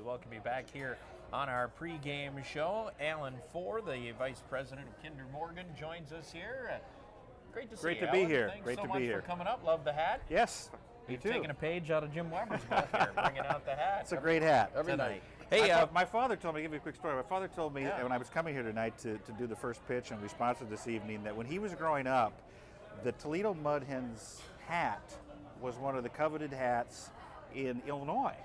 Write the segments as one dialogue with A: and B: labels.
A: welcome you back here on our pregame show. Alan Four, the Vice President of Kinder Morgan, joins us here. Great to see you,
B: Great to
A: Alan.
B: be here.
A: Thanks
B: Great
A: so
B: to
A: much
B: be here.
A: for coming up. Love the hat.
B: Yes, me
A: You've
B: too.
A: taken a page out of Jim Weber's book here, bringing out the hat.
B: It's a great hat.
A: Every night.
B: Hey,
A: Hey,
B: my father told me, give you a quick story. My father told me
A: Yeah.
B: when I was coming here tonight to do the first pitch and we sponsored this evening that when he was growing up, the Toledo Mud Hens hat was one of the coveted hats in Illinois.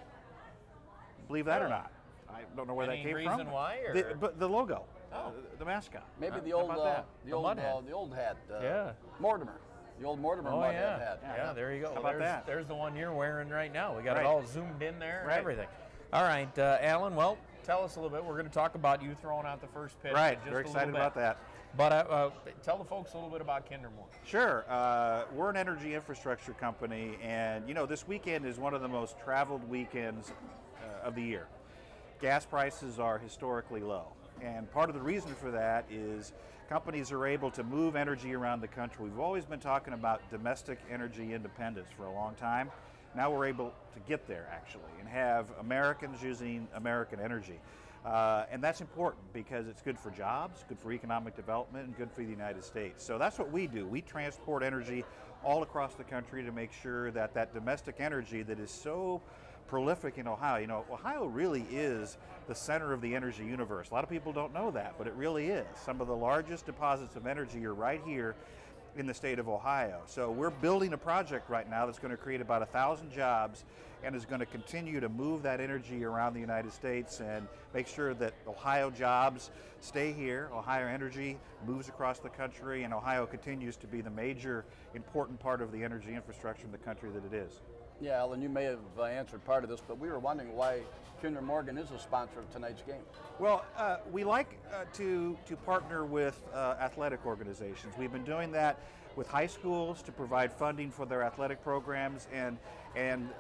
B: Believe that or
A: Really?
B: not. I don't know where
A: Any
B: that came
A: reason
B: from.
A: why, or?
B: But the logo,
A: Oh.
B: the mascot.
C: Maybe the
B: How
C: old,
B: about that?
C: the old,
A: Mud Hen.
C: the old hat.
A: Yeah.
C: Mortimer, the old Mortimer
A: Oh,
C: Mud
A: yeah.
C: Hen hat.
A: Yeah, there you go.
B: How about
A: there's,
B: that?
A: There's the one you're wearing right now. We got
B: Right.
A: it all zoomed in there and
B: Right.
A: everything. All right, Alan, well, tell us a little bit. We're going to talk about you throwing out the first pitch.
B: Right,
A: in just
B: very
A: a little
B: excited
A: bit.
B: about that.
A: But tell the folks a little bit about Kinder Morgan.
B: Sure. We're an energy infrastructure company, and you know this weekend is one of the most traveled weekends of the year. Gas prices are historically low, and part of the reason for that is companies are able to move energy around the country. We've always been talking about domestic energy independence for a long time. Now we're able to get there actually and have Americans using American energy. And that's important because it's good for jobs, good for economic development, and good for the United States. So that's what we do. We transport energy all across the country to make sure that that domestic energy that is so prolific in Ohio. You know, Ohio really is the center of the energy universe. A lot of people don't know that, but it really is. Some of the largest deposits of energy are right here in the state of Ohio. So we're building a project right now that's going to create about 1,000 jobs and is going to continue to move that energy around the United States and make sure that Ohio jobs stay here, Ohio energy moves across the country, and Ohio continues to be the major important part of the energy infrastructure in the country that it is.
C: Yeah, Alan, you may have answered part of this, but we were wondering why Kinder Morgan is a sponsor of tonight's game.
B: Well, we like to partner with athletic organizations. We've been doing that with high schools to provide funding for their athletic programs, and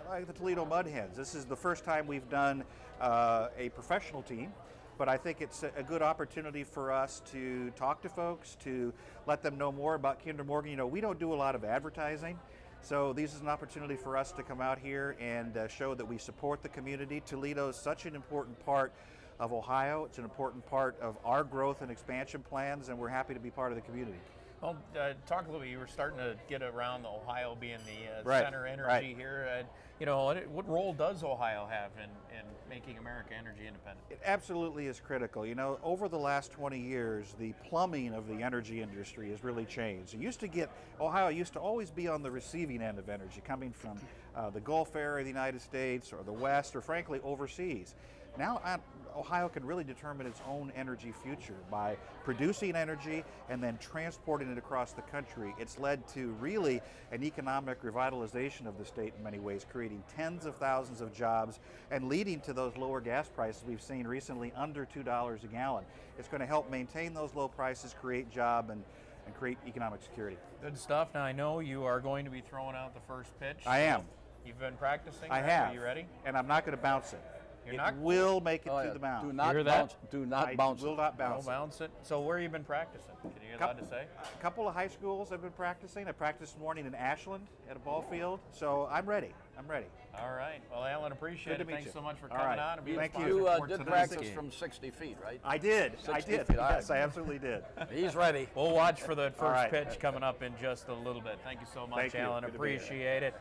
B: like the Toledo Mud Hens. This is the first time we've done a professional team, but I think it's a good opportunity for us to talk to folks, to let them know more about Kinder Morgan. You know, we don't do a lot of advertising. So this is an opportunity for us to come out here and show that we support the community. Toledo is such an important part of Ohio. It's an important part of our growth and expansion plans, and we're happy to be part of the community.
A: Well, talk a little bit. You were starting to get around the Ohio being the
B: Right,
A: center energy
B: right.
A: here. You know, what role does Ohio have in making America energy independent?
B: It absolutely is critical. You know, over the last 20 years, the plumbing of the energy industry has really changed. Ohio used to always be on the receiving end of energy, coming from the Gulf area of the United States or the West or frankly overseas. Now Ohio can really determine its own energy future by producing energy and then transporting it across the country. It's led to really an economic revitalization of the state in many ways, creating tens of thousands of jobs and leading to those lower gas prices we've seen recently, under $2 a gallon. It's going to help maintain those low prices, create job, and create economic security.
A: Good stuff. Now, I know you are going to be throwing out the first pitch.
B: I am.
A: You've been practicing?
B: I
A: right?
B: have.
A: Are you ready?
B: And I'm not going to bounce it.
A: You're
B: It
A: not?
B: will make it
C: Oh,
B: to
C: yeah.
B: the mound.
C: Do not
A: hear that?
C: bounce. Do not
B: I
C: bounce.
B: will
C: it.
B: not
A: Don't
B: bounce it.
A: bounce it. So where have you been practicing? Can you allowed to say?
B: A couple of high schools I've been practicing. I practiced this morning in Ashland at a ball field, so I'm ready. I'm ready.
A: All right. Well, Alan, appreciate
B: Good
A: it.
B: to meet
A: Thanks
B: you.
A: so much for
B: All
A: coming
B: right.
A: on and being
B: Thank
A: a
B: you.
A: sponsor
C: You
A: for
C: did
A: tonight's
C: practice
A: game.
C: from 60 feet, right?
B: I did.
C: 60
B: Yes,
C: feet. All right.
B: I absolutely did.
C: He's ready.
A: We'll watch for the first
B: right.
A: pitch coming up in just a little bit. Thank you so much,
B: Thank you.
A: Alan.
B: Good to be here.
A: Appreciate it.